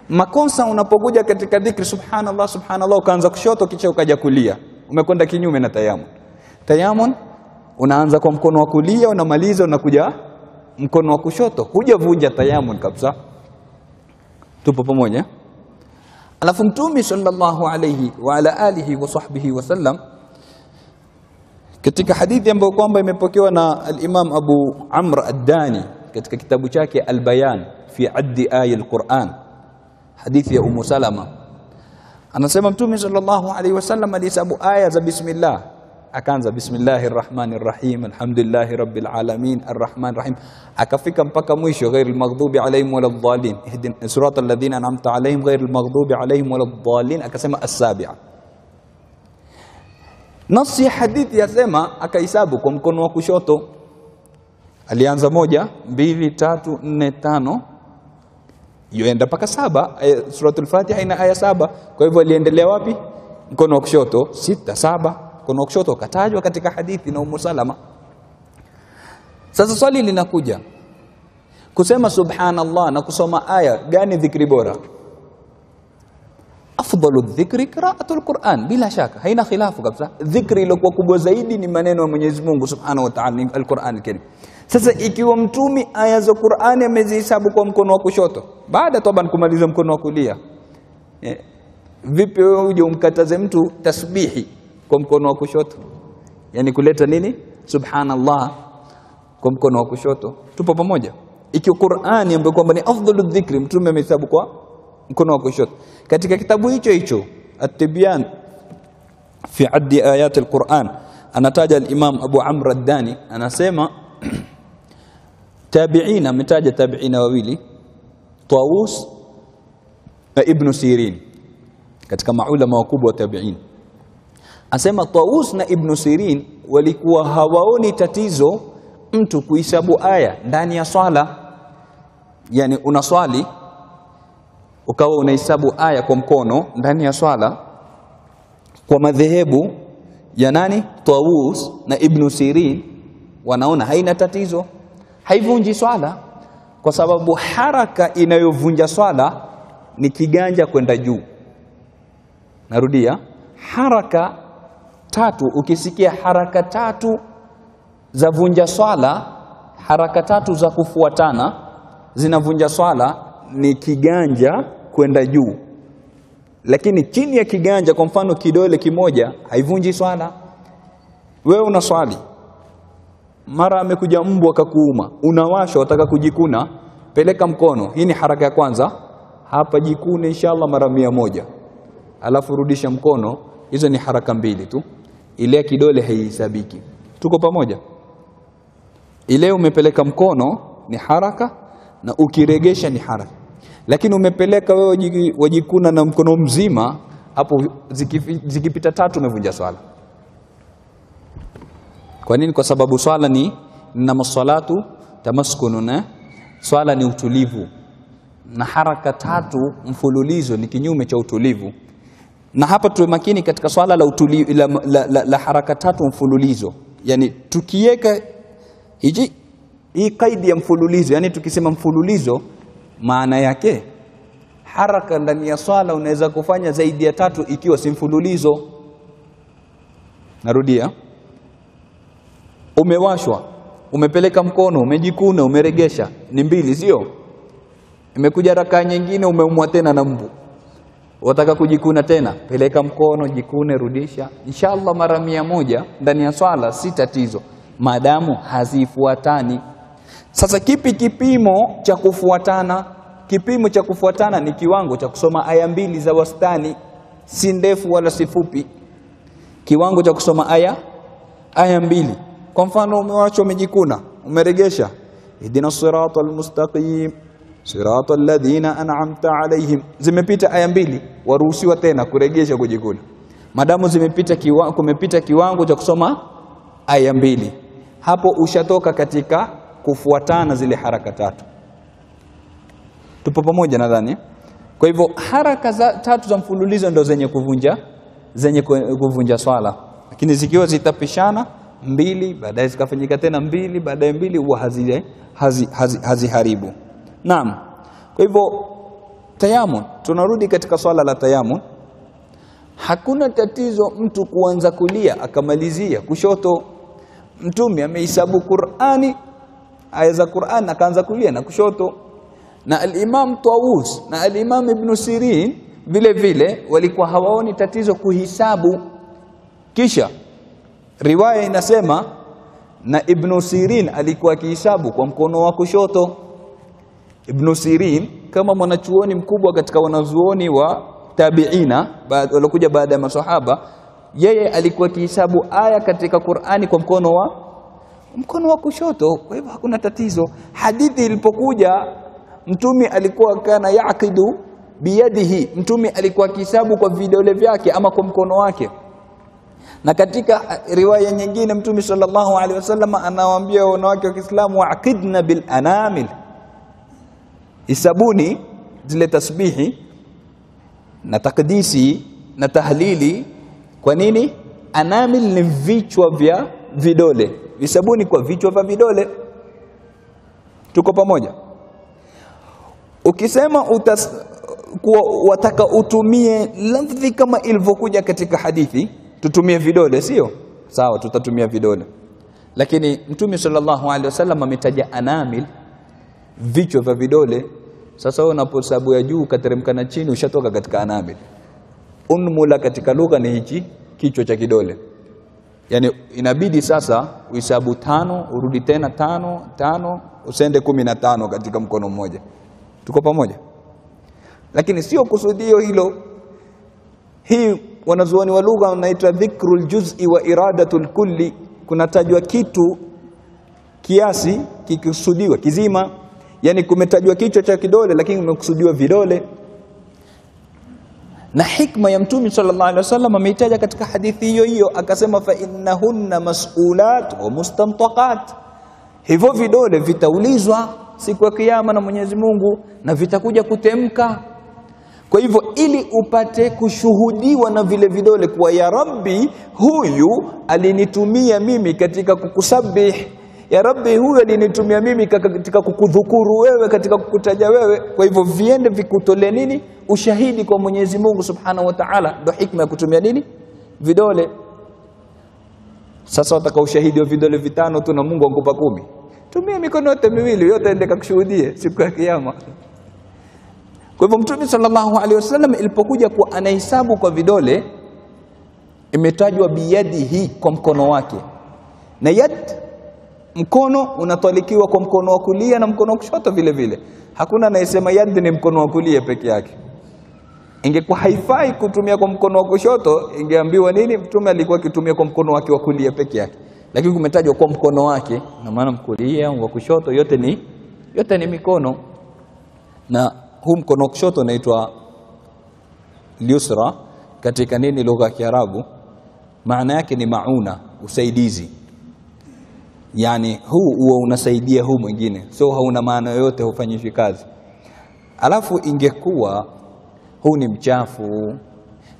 Makosa unapokuja katika dhikri subhanallah subhanallah ukaanza kushoto kisha ukaja kulia, umekwenda kinyume na tayamun. Tayamun unaanza kwa mkono wa kulia unamaliza unakuja mkono wa kushoto, hujavunja tayamun kabisa. Tupo pamoja? Alafu Mtume sallallahu alayhi wa ala alihi wa sahbihi wasallam katika hadithi ambayo kwamba imepokewa na al-Imam Abu Amr ad-Dani katika kitabu chake Al-Bayan fi addi aya al-Quran, hadithi ya Ummu Salama, anasema Mtume sallallahu alayhi wasallam alihesabu aya za bismillah, akaanza bismillahir rahmanir rahim alhamdulillahi rabbil alamin arrahmanir rahim, akafika mpaka mwisho ghairil maghdubi alayhim waladdallin ihdina siratal ladhina an'amta alayhim ghairil maghdubi alayhim waladdallin, akasema as-sabi'a. Nasi hadithi yasema akahesabu kwa mkono wa kushoto, alianza 1 2 3 4 5 yoenda mpaka 7. Suratul Fatiha ina aya 7, kwa hivyo aliendelea wapi? Mkono wa kushoto 6 7, mkono wa kushoto katajwa katika hadithi na Ummu Salama. Sasa swali linakuja, kusema subhanallah na kusoma aya gani dhikri bora? Afdalu dhikri qira'atul Qur'an, bila shaka haina khilafu kabisa. Dhikri iliyokuwa kubwa zaidi ni maneno ya Mwenyezi Mungu Subhanahu wa Ta'ala, al-Qur'an al-Karim. Sasa ikiwa mtumi aya za Qur'ani amezihesabu kwa mkono wa kushoto baada taban kumaliza mkono wa kulia, vipi wewe uje umkataze mtu tasbihi kwa mkono wa kushoto? Yani kuleta nini? Subhanallah kwa mkono wa kushoto. Tupo pamoja? Ikiwa Qur'ani ambayo kwamba ni afdalu dhikri mtume amehesabu kwa mkono wa kushoto. Katika kitabu hicho At-Tibyan fi addi ayat al-Quran anataja al-Imam Abu Amr ad-Dani, anasema tabi'ina, ametaja tabi'ina wawili, Tawus na Ibn Sirin, katika maulama wakubwa wa tabi'in. Asema Tawus na Ibn Sirin walikuwa hawaoni tatizo mtu kuhesabu aya ndani ya swala. Yani unaswali ukawa unahesabu aya kwa mkono ndani ya swala, kwa madhehebu ya nani? Tawus na Ibn Sirin wanaona haina tatizo, haivunji swala, kwa sababu haraka inayovunja swala ni kiganja kwenda juu. Narudia, haraka tatu. Ukisikia haraka tatu za vunja swala, haraka tatu za kufuatana, zinavunja swala ni kiganja kwenda juu. Lakini chini ya kiganja, kwa mfano kidole kimoja, haivunji swala. Wewe una swali, mara amekuja mbu akakuuma, unawasha, wataka kujikuna, peleka mkono. Hii ni haraka ya kwanza. Hapa jikune inshallah mara 100. Alafu rudisha mkono. Hizo ni haraka mbili tu. Ile kidole haihesabiki. Tuko pamoja? Ile umepeleka mkono ni haraka, na ukiregesha ni haraka. Lakini umepeleka wewe wajikuna na mkono mzima, hapo zikipita 3 umevunja swala. Kwa nini? Kwa sababu swala ni namassalatu tamaskununa, swala ni utulivu, na haraka 3 mfululizo ni kinyume cha utulivu. Na hapa tuwe makini katika swala la utulivu, la haraka 3 mfululizo. Yani tukiweka hii kaidi ya mfululizo, yani tukisema mfululizo, maana yake haraka ndani ya swala unaweza kufanya zaidi ya 3 ikiwa si mfululizo. Narudia, umewashwa, umepeleka mkono, umejikuna, umeregesha, ni 2, sio? Imekuja rakaa nyingine, umeumwa tena na mbu, wataka kujikuna tena, peleka mkono, jikune, rudisha. Inshallah mara 100 ndani ya swala si tatizo, maadamu hazifuatani. Sasa kipi kipimo cha kufuatana? Kipimo cha kufuatana ni kiwango cha kusoma aya 2 za wastani, si ndefu wala si fupi. Kiwango cha kusoma aya 2. Kwa mfano umewachwa, umejikuna, umeregesha, ihdina siratal mustaqim siratal ladhina an'amta alayhim, zimepita aya 2, waruhusiwa tena kuregesha, kujikuna. Madamu kumepita kiwango cha kusoma aya 2, hapo ushatoka katika kufuatana zile haraka 3. Tupo pamoja nadhani? Kwa hivyo haraka 3 za mfululizo ndio zenye kuvunja swala. Lakini zikiwa zitapishana 2, baadaye zikafanyika tena 2, baadaye 2, huwa haziharibu. Naam. Kwa hivyo tayammum, tunarudi katika swala la tayammum. Hakuna tatizo mtu kuanza kulia akamalizia kushoto. Mtume amehesabu Qur'ani, aya za Qur'an, akaanza kulia na kushoto. Na al-Imam Tawus na al-Imam Ibn Sirin vile vile walikuwa hawaoni tatizo kuhisabu. Kisha riwaya inasema na Ibn Sirin alikuwa akihesabu kwa mkono wa kushoto. Ibn Sirin kama mwanachuoni mkubwa katika wanazuoni wa tabiina waliokuja baada ya maswahaba, yeye alikuwa akihesabu aya katika Qur'ani kwa mkono wa kushoto. Kwa hivyo hakuna tatizo. Hadithi ilipokuja, Mtume alikuwa kana yaqidu biyadihi, Mtume alikuwa akihesabu kwa vidole vyake ama kwa mkono wake. Na katika riwaya nyingine Mtume sallallahu alaihi wasallam anawaambia wanawake wa Kiislamu, waqidna bil anamil, hisabuni zile tasbihi na takdisi na tahlili. Kwa nini? Anamil ni vichwa vya vidole, hisabuni kwa vichwa vya vidole. Tuko pamoja? Ukisema wataka utumie lafdhi kama ilivyokuja katika hadithi, tutumie vidole, sio sawa? Tutatumia vidole, lakini Mtume sallallahu alaihi wasallam ametaja anamil, vichwa vya vidole. Sasa wewe unapohesabu ya juu kateremka na chini, ushatoka katika anamil. Unmula katika lugha ni hichi kichwa cha kidole. Yani inabidi sasa uhesabu 5, urudi tena 5, usende 15 katika mkono mmoja. Tuko pamoja? Lakini sio kusudio hilo. Hii wanazuoni wa lugha wanaita dhikrul juz'i wa iradatul kulli. Kunatajwa kitu kiasi kikusudiwa kizima. Yani kumetajwa kichwa cha kidole lakini kumekusudiwa vidole. Na hikma ya Mtume sallallahu alaihi wasallam ameitaja katika hadithi hiyo akasema, fa innahunna mas'ulat wa mustantaqat, hivyo vidole vitaulizwa siku ya kiyama na Mwenyezi Mungu na vitakuja kutemka. Kwa hivyo ili upate kushuhudiwa na vile vidole kwa ya Rabbi, huyu alinitumia mimi katika kukusabih, ya Rabbi huyu alinitumia mimi katika kukudhukuru wewe, katika kukutaja wewe. Kwa hivyo viende vikutole nini? Ushahidi kwa Mwenyezi Mungu Subhanahu wa Ta'ala. Ndio hikma ya kutumia nini? Vidole. Sasa wataka ushahidi wa vidole 5 tu na Mungu akupa 10. tumia mikono yote miwili, yote endeka kushuhudie siku ya kiyama. Kwa hivyo Mtume sallallahu alaihi wasallam ilipokuja kwa anahesabu kwa vidole, imetajwa biyadihi, kwa mkono wake. Na yad, mkono unatwalikiwa kwa mkono wa kulia na mkono wa kushoto vile vile. Hakuna anayesema yad ni mkono wa kulia peke yake. Ingekuwa haifai kutumia kwa mkono wa kushoto, ingeambiwa nini? Mtume alikuwa akitumia kwa mkono wake wa kulia peke yake. Lakini kumetajwa kwa mkono wake, na maana mkulia wa kushoto yote ni mikono. Na huu mkono wa kushoto unaitwa yusra katika nini, lugha ya Kiarabu. Maana yake ni mauna, usaidizi. Yani huu huwa unasaidia huu mwingine, so hauna maana yoyote, hufanyishi kazi. Alafu ingekuwa huu ni mchafu,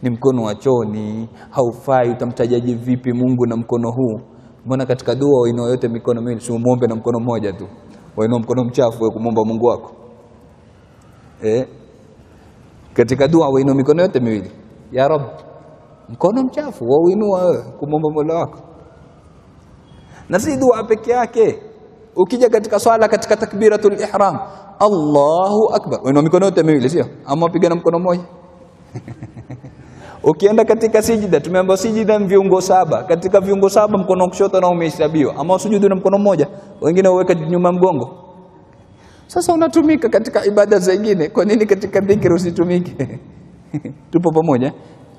ni mkono wa choni, haufai, utamtajaji vipi Mungu na mkono huu? Mbona katika dua wainua yote mikono miwili, si muombe na mkono mmoja tu? Wainua mkono mchafu wewe kumwomba Mungu wako? Katika dua wainua mikono yote miwili, ya Rabb, mkono mchafu wauinua wewe kumwomba Mola wako. Na si dua peke yake. Ukija katika swala, katika takbiratul ihram, Allahu akbar, wainua mikono yote miwili, sio ama piga na mkono mmoja. Ukienda katika sijida, tumeambiwa sijida ni viungo 7. Katika viungo 7 mkono wa kushoto na umehesabiwa. Ama usujudu na mkono mmoja, wengine waweka nyuma mgongo. Sasa unatumika katika ibada zingine, kwa nini katika dhikri usitumike? Tupo pamoja?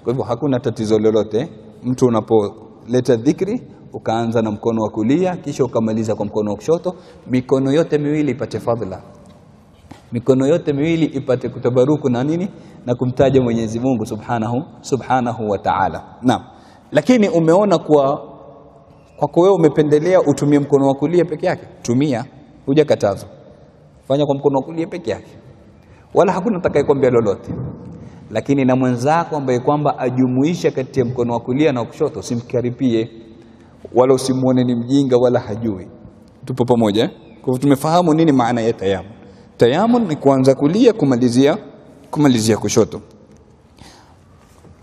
Kwa hivyo hakuna tatizo lolote mtu unapoleta dhikri ukaanza na mkono wa kulia kisha ukamaliza kwa mkono wa kushoto, mikono yote miwili ipate fadhila. Mikono yote miwili ipate kutabaruku na nini? Na kumtaja Mwenyezi Mungu subhanahu wa ta'ala. Naam. Lakini umeona kwa wewe umependelea utumie mkono wa kulia peke yake. Tumia, hujakatazwa. Fanya kwa mkono wa kulia peke yake. Wala hakuna atakayekwambia lolote. Lakini na mwenzako ambaye kwamba ajumuisha kati ya mkono wa kulia na kushoto, usimkaripie wala usimuone ni mjinga wala hajui. Tupo pamoja? Kwa hivyo tumefahamu nini maana ya tayammum. Tayammum ni kuanza kulia kumalizia kushoto.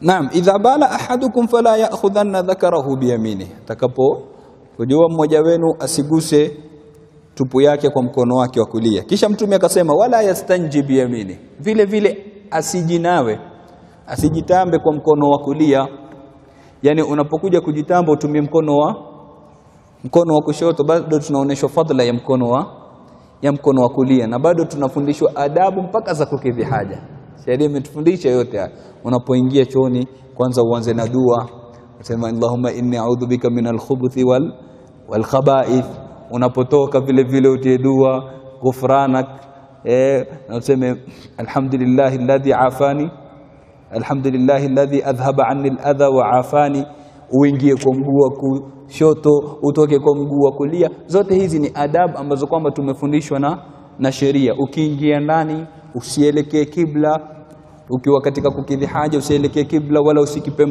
Naam, idha bala ahadukum fala ya'khudhanna dhakarahu biyaminihi. Takapo kujua mmoja wenu asiguse tupu yake kwa mkono wake wa kulia. Kisha Mtume akasema wala yastanji biyamini, vile vile asijitambe kwa mkono wa kulia. Yani unapokuja kujitamba utumie mkono wa kushoto, bado tunaonyeshwa fadhila ya mkono wa kulia, na bado tunafundishwa adabu mpaka za kukidhi haja. Sheria imetufundisha yote haya. Unapoingia chooni kwanza uanze na dua, usema Allahumma inni a'udhu bika minal khubuthi wal khaba'ith. Unapotoka vile vile utie dua ghufranak, na useme alhamdulillahi alladhi afani, alhamdulillahi alladhi adhhaba anni al-adha wa afani. Uingie kwa mguu wa kushoto, utoke kwa mguu wa kulia. Zote hizi ni adabu ambazo kwamba tumefundishwa na sheria. Ukiingia ndani usielekee kibla, ukiwa katika kukidhi haja usielekee kibla, wala usikipe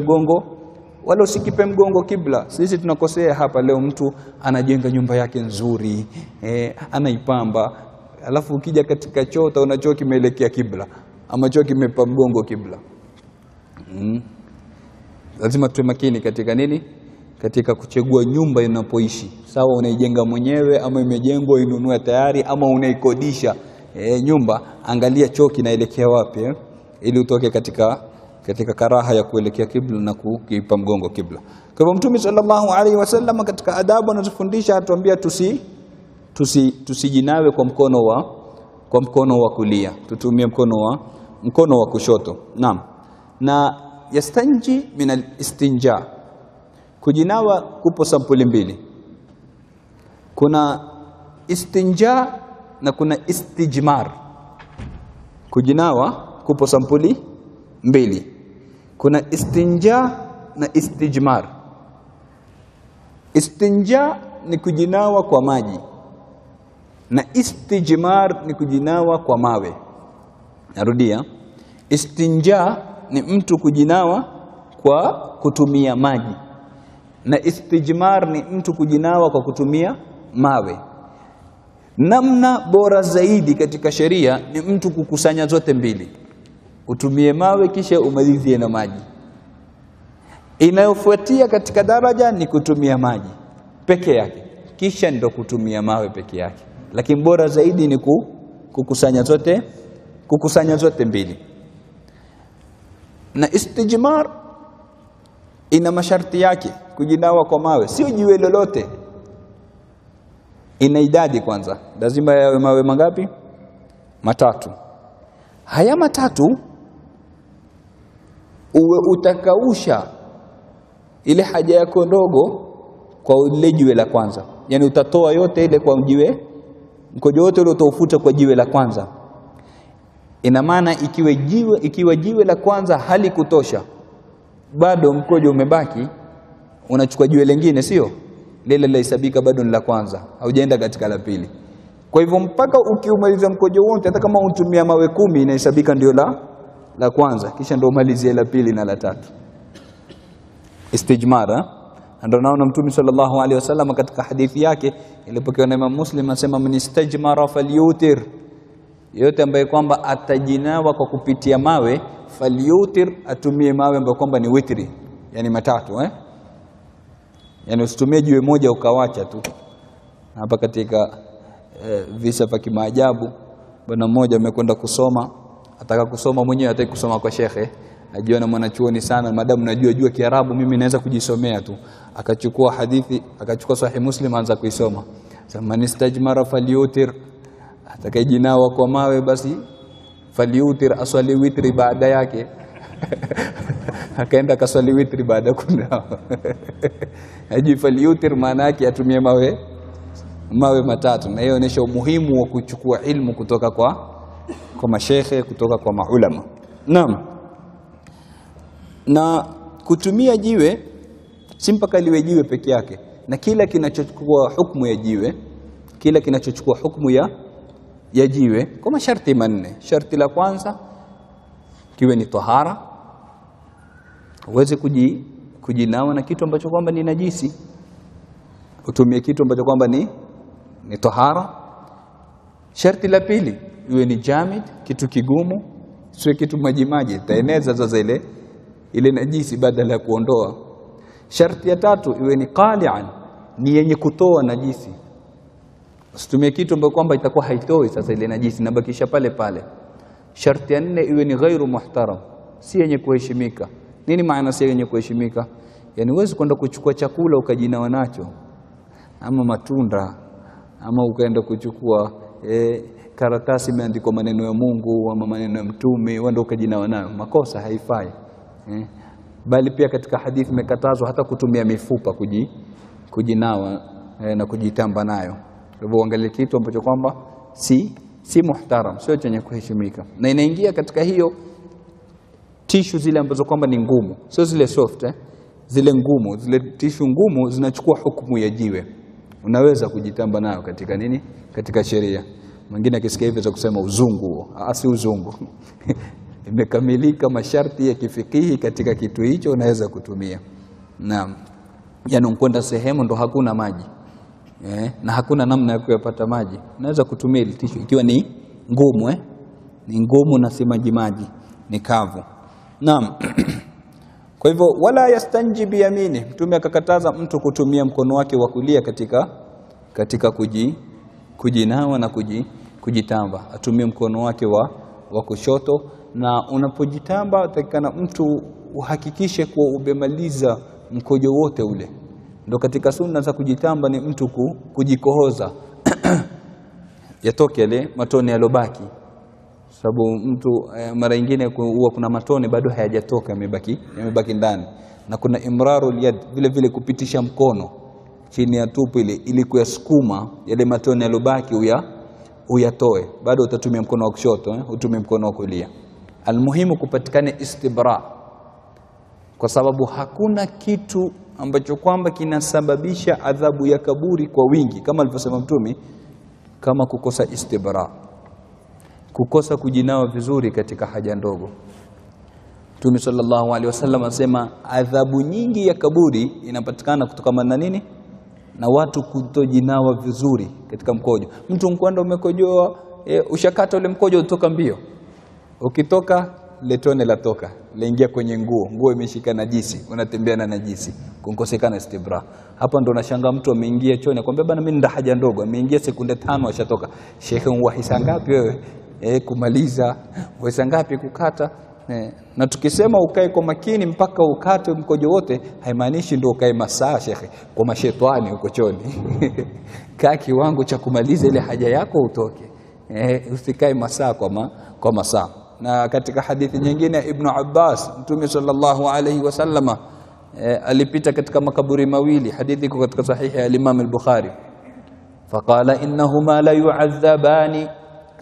mgongo kibla. Sisi tunakosea hapa leo. Mtu anajenga nyumba yake nzuri, anaipamba, alafu ukija katika choo utaona choo kimeelekea kibla ama choo kimepa mgongo kibla. Lazima tuwe makini katika nini? Katika kuchagua nyumba unapoishi. Sawa unaijenga mwenyewe ama imejengwa inunue tayari ama unaikodisha nyumba, angalia choo kinaelekea wapi ili utoke katika karaha ya kuelekea kibla na kukipa mgongo kibla. Kwa hivyo Mtume sallallahu alaihi wasallam katika adabu anazofundisha atuambia tusijinawe kwa mkono wa kulia, tutumie mkono wa kushoto. Naam. Na yastanji min al-istinja. Kujinawa kupo sampuli mbili. Kuna istinja na kuna istijmar. Kujinawa kupo sampuli mbili. Kuna istinja na istijmar. Istinja ni kujinawa kwa maji, na istijmar ni kujinawa kwa mawe. Narudia, istinja ni mtu kujinawa kwa kutumia maji, na istijmar ni mtu kujinawa kwa kutumia mawe. Namna bora zaidi katika sheria ni mtu kukusanya zote mbili, utumie mawe kisha umalizie na maji. Inayofuatia katika daraja ni kutumia maji peke yake. kisha ndo kutumia mawe peke yake. Lakini bora zaidi ni kukusanya zote mbili. Na istijmar ina masharti yake. Kujinawa kwa mawe sio jiwe lolote, ina idadi. Kwanza lazima yawe mawe mangapi? Matatu. Haya matatu uwe utakausha ile haja yako ndogo kwa ile jiwe la kwanza. Yani utatoa yote ile kwa jiwe, mkojo wote ule utaufuta kwa jiwe la kwanza. Ina maana ikiwa jiwe la kwanza halikutosha, bado mkojo umebaki, unachukua jiwe lingine, sio lile lahesabika bado ni la kwanza, haujaenda katika la pili. Kwa hivyo mpaka ukiumaliza mkojo wote, hata kama utumia mawe 10 inahesabika ndio la kwanza, kisha ndio umalizie la pili na la tatu. Istijmara. Ndio naona Mtume sallallahu alaihi wasallam katika hadithi yake ilipokewa na Imam Muslim anasema, man istajmara falyutir, yote ambaye kwamba atajinawa kwa kupitia mawe, falyutir, atumie mawe ambayo kwamba ni witri, yani matatu. Yani usitumie jiwe moja ukawacha tu. Hapa katika visa vya kimaajabu, bwana mmoja amekwenda kusoma, ataka kusoma mwenyewe, hataki kusoma kwa shekhe, ajiona mwanachuoni sana, madamu najua Kiarabu mimi naweza kujisomea tu. Akachukua hadithi, akachukua Sahih Muslim, anza kuisoma. Sema nistajmara falyutir, atakayejinawa kwa mawe basi falyutir, aswali witri baada yake. Akaenda kaswali witri baada kunawa. Haji falyutir maana yake atumie mawe matatu. Na hiyo inaonyesha umuhimu wa kuchukua ilmu kutoka kwa mashekhe, kutoka kwa maulama. Naam. Na kutumia jiwe si mpaka liwe jiwe peke yake, na kila kinachochukua hukumu ya jiwe, kila kinachochukua hukumu ya jiwe kwa masharti manne. Sharti la kwanza kiwe ni tahara, uweze kujinawa na kitu ambacho kwamba ni najisi, utumie kitu ambacho kwamba ni tahara. Sharti la pili iwe ni jamid, kitu kigumu, sio kitu majimaji, itaeneza sasa ile najisi badala ya kuondoa. Sharti ya tatu iwe ni qali'an, ni yenye kutoa najisi. Usitumie kitu ambacho kwamba itakuwa haitoi sasa ile najisi, nabakisha pale pale. Sharti ya nne iwe ni ghairu muhtaram, si yenye kuheshimika. Nini maana si yenye kuheshimika? Yani huwezi kwenda kuchukua chakula ukajinawa nacho, ama matunda, ama ukaenda kuchukua karatasi imeandikwa maneno ya Mungu ama maneno ya Mtume, uende ukajinawa nayo. Makosa, haifai. Bali pia katika hadithi imekatazwa hata kutumia mifupa kujinawa na kujitamba nayo. Kwa hivyo angalia kitu ambacho kwamba si muhtaram, sio chenye kuheshimika. Na inaingia katika hiyo tissue zile ambazo kwamba ni ngumu, sio zile soft. Zile ngumu, zile tissue ngumu zinachukua hukumu ya jiwe, unaweza kujitamba nayo katika nini, katika sheria. Mwingine akisikia hivyo za kusema uzungu huo, si uzungu. Imekamilika masharti ya kifikihi katika kitu hicho, unaweza kutumia. Naam. Yani unkwenda sehemu ndo hakuna maji, na hakuna namna ya kuyapata maji, unaweza kutumia ile tissue ikiwa ni ngumu, ni ngumu na si maji, ni kavu. Naam. Kwa hivyo wala yastanji biyamini, Mtume akakataza mtu kutumia mkono wake wa kulia katika kujinawa na kujitamba. Atumie mkono wake wa kushoto. Na unapojitamba takikana mtu uhakikishe kuwa umemaliza mkojo wote ule. Ndio katika sunna za kujitamba ni mtu kujikohoza yatoke ile matone yalobaki, sababu mtu mara nyingine huwa kuna matone bado hayajatoka, yamebaki ndani. Na kuna imrarul yad, vile kupitisha mkono chini ya tupu ile ili kuyasukuma yale matone yalobaki uyatoe. Bado utatumia mkono wa kushoto, utumie mkono wa kulia. Almuhimu kupatikane istibra, kwa sababu hakuna kitu ambacho kwamba kinasababisha adhabu ya kaburi kwa wingi kama alivyosema Mtume kama kukosa istibra, kukosa kujinawa vizuri katika haja ndogo. Mtume sallallahu alaihi wasallam anasema adhabu nyingi ya kaburi inapatikana kutokana na nini? Na watu kutojinawa vizuri katika mkojo. Mtu mkwanda umekojoa, ushakata ule mkojo utoka mbio. Ukitoka letone latoka, laingia kwenye nguo imeshika najisi, unatembea na najisi, kunkosekana istibra. Hapa ndo unashanga mtu ameingia chooni akwambia bana mimi nda haja ndogo, ameingia sekunde 5 ashatoka. Shekhe unwahisa ngapi wewe kumaliza? Wahisa ngapi kukata? Na tukisema ukae kwa makini mpaka ukate mkojo wote, haimaanishi ndio ukae masaa shekhe kwa mashetani huko chooni. Kaa kiwango cha kumaliza ile haja yako utoke. Usikae masaa kwa masaa. Na katika hadithi nyingine Ibn Abbas, Mtume sallallahu alayhi wasallama alipita katika makaburi mawili, hadithi iko katika sahihi ya Imam al-Bukhari. Faqala innahuma la yu'adhabani,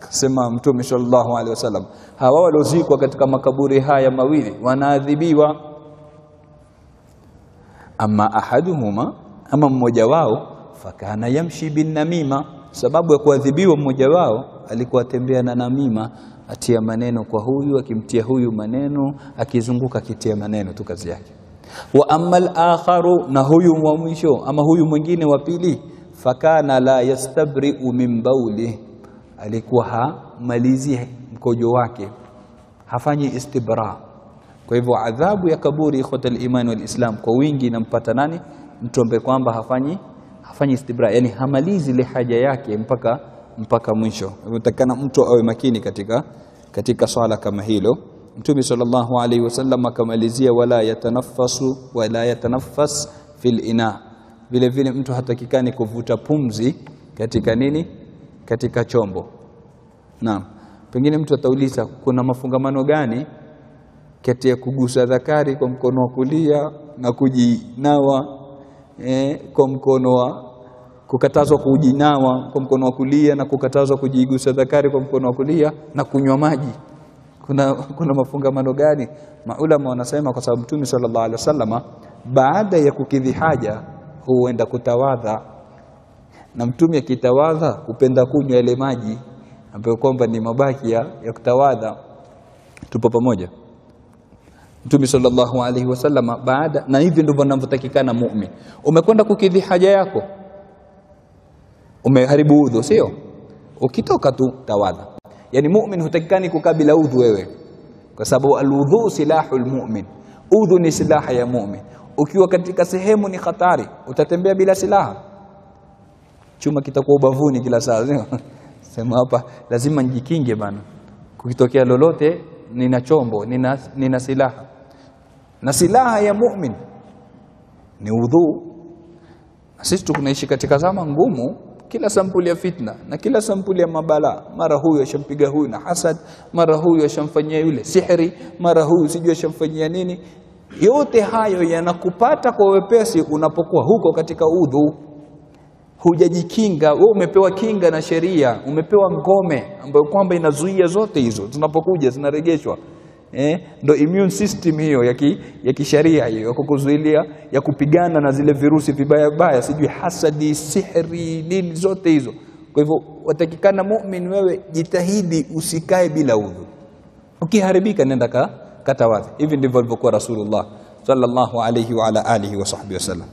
sema Mtume sallallahu alayhi wasallam, hawa walozikwa katika makaburi haya mawili wanaadhibiwa. Amma ahaduhuma, ama mmoja wao, fakana yamshi bin namima, sababu ya kuadhibiwa mmoja wao alikuwa tembea na namima, atia maneno kwa huyu, akimtia huyu maneno, akizunguka kitia maneno tu kazi yake. Wa amma al-akharu, na huyu wa mwisho ama huyu mwingine wa pili, fakana la yastabri'u min bawli, alikuwa hamalizi mkojo wake, hafanyi istibra. Kwa hivyo adhabu ya kaburi ikhwatul iman wal islam kwa wingi inampata nani? Mtu ambaye kwamba hafanyi istibra, yani hamalizi ile haja yake mpaka mwisho. Unatakana mtu awe makini katika swala kama hilo. Mtume sallallahu alaihi wasallam akamalizia wala yatanaffas fil ina, vile vile mtu hatakikani kuvuta pumzi katika nini? Katika chombo. Naam. Pengine mtu atauliza kuna mafungamano gani kati ya kugusa dhakari kwa mkono wa kulia na kujinawa kwa mkono wa kukatazwa kujinawa kwa mkono wa kulia na kukatazwa kujigusa dhakari kwa mkono wa kulia na kunywa maji? Kuna mafungamano gani? Maulama wanasema kwa sababu Mtume sallallahu alaihi wasallam baada ya kukidhi haja huenda kutawadha, na Mtume akitawadha hupenda kunywa yale maji ambayo kwamba ni mabaki ya kutawadha. Tupo pamoja? Mtume sallallahu alaihi wasallam baada, na hivi ndivyo ninavyotakikana muumini. Umekwenda kukidhi haja yako, umeharibu udhu, sio? Ukitoka tu tawadha. Yani muumini hutakikani kukabila udhu wewe, kwa sababu al-udhu silahul mu'min, udhu ni silaha ya muumini. Ukiwa katika sehemu ni hatari, utatembea bila silaha, chuma kitakuwa ubavuni kila saa, sio? Sema hapa lazima nijikinge bana, kukitokea lolote nina chombo, nina silaha. Na silaha ya mu'min ni udhu. Sisi tunaishi katika zama ngumu, kila sampuli ya fitna na kila sampuli ya mabala. Mara huyu ashampiga huyu na hasad, mara huyu ashamfanyia yule sihiri, mara huyu sijui ashamfanyia nini. Yote hayo yanakupata kwa wepesi unapokuwa huko katika udhu. Hujajikinga, wewe umepewa kinga na sheria, umepewa ngome ambayo kwamba inazuia zote hizo, zinapokuja zinaregeshwa. Ndo immune system hiyo ya kisharia hiyo, kukuzuilia ya kupigana na zile virusi vibaya baya, sijui hasadi, sihiri, nini zote hizo. Kwa hivyo watakikana muumini wewe jitahidi usikae bila udhu. Ukiharibika nenda katawadhi. Hivi ndivyo alivyokuwa Rasulullah sallallahu alayhi wa ala alihi wa sahbihi wasallam.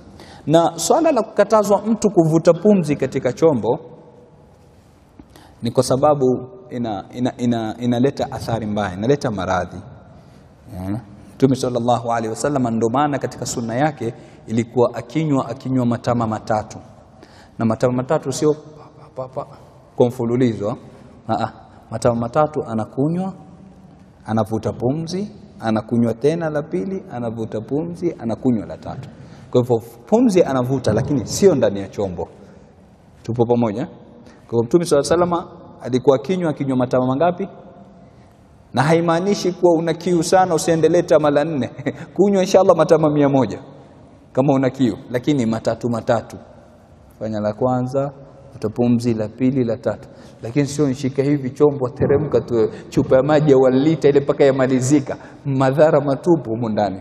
Na swala la kukatazwa mtu kuvuta pumzi katika chombo ni kwa sababu inaleta athari mbaya, inaleta maradhi. Mtume sallallahu alaihi wasallam ndio maana katika sunna yake ilikuwa akinywa matama matatu. Na matama matatu sio kwa mfululizo. Matama matatu anakunywa, anavuta pumzi, anakunywa tena la pili, anavuta pumzi, anakunywa la tatu. Kwa hivyo pumzi anavuta lakini sio ndani ya chombo. Tupo pamoja? Kwa hivyo Mtume sallallahu alaihi wasallam alikuwa akinywa matama mangapi? Na haimaanishi kuwa una kiu sana usiendelee tama la 4. Kunywa inshallah matama 100 kama una kiu, lakini matatu. Fanya la kwanza, utapumzi, la pili, la tatu. Lakini sio nishika hivi chombo teremka tu chupa ya maji ya 1 lita ile paka yamalizika, madhara matupu huko ndani.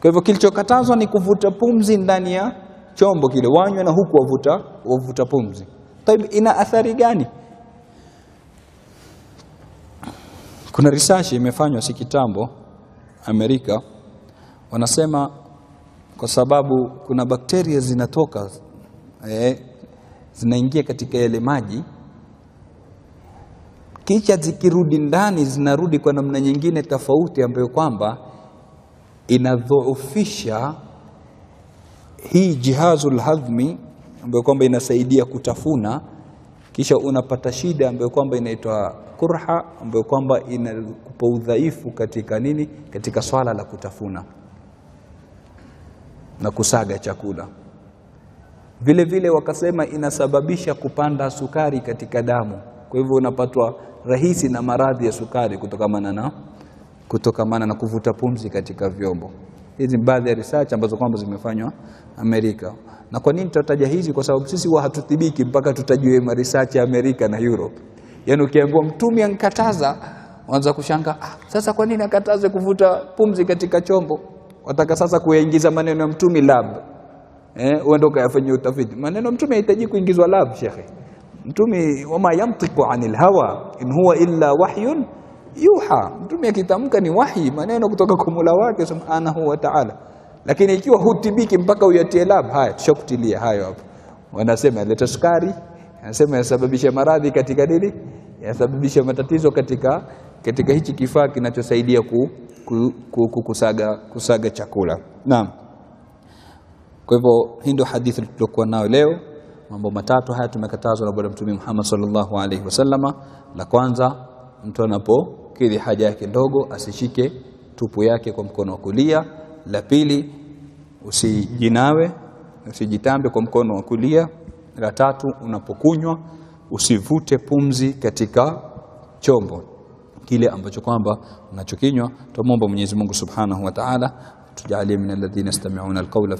Kwa hivyo kilichokatazwa ni kuvuta pumzi ndani ya chombo kile, wanywe na huku wavuta pumzi. Taib, ina athari gani? Kuna research imefanywa si kitambo Amerika, wanasema kwa sababu kuna bakteria zinatoka zinaingia katika yale maji, kisha zikirudi ndani zinarudi kwa namna nyingine tofauti ambayo kwamba inadhoofisha hii jihazul hadhmi ambayo kwamba inasaidia kutafuna, kisha unapata shida ambayo kwamba inaitwa kurha ambayo kwamba inakupa udhaifu katika nini, katika swala la kutafuna na kusaga chakula. Vile vile wakasema inasababisha kupanda sukari katika damu. Kwa hivyo unapatwa rahisi na maradhi ya sukari kutokamana na kuvuta pumzi katika vyombo. Hizi baadhi ya research ambazo kwamba zimefanywa Amerika. Na kwa nini tutataja hizi? Kwa sababu sisi hatutibiki mpaka tutajue research ya Amerika na Europe. Yaani ukiambiwa Mtume ankataza, waanza kushanga, sasa kwa nini akataze kuvuta pumzi katika chombo? Wataka sasa kuyaingiza maneno ya Mtume lab. Uende ukayafanyia utafiti. Maneno Mtume hayahitaji kuingizwa lab, shekhe. Mtume wama yantiqu anil hawa in huwa illa wahyun yuha. Mtume akitamka ni wahi, maneno kutoka kwa Mola wake subhanahu wa ta'ala. Lakini ikiwa hutibiki mpaka uyatie lab, haya tushakutilia hayo hapo. Wanasema yaleta sukari, wanasema yasababisha maradhi katika nini? Yasababisha matatizo katika hichi kifaa kinachosaidia kusaga chakula. Naam. Kwa hivyo hii ndio hadithi tuliyokuwa nayo leo. Mambo matatu haya tumekatazwa na Bwana Mtume Muhammad sallallahu alaihi wasallama. La kwanza, mtu anapokidhi haja yake ndogo asishike tupu yake kwa mkono wa kulia. La pili, usijitambe kwa mkono wa kulia. La tatu, unapokunywa usivute pumzi katika chombo kile ambacho kwamba unachokinywa. Tumomba Mwenyezi Mungu Subhanahu wa Ta'ala tujalie min alladhina yastami'una alqawla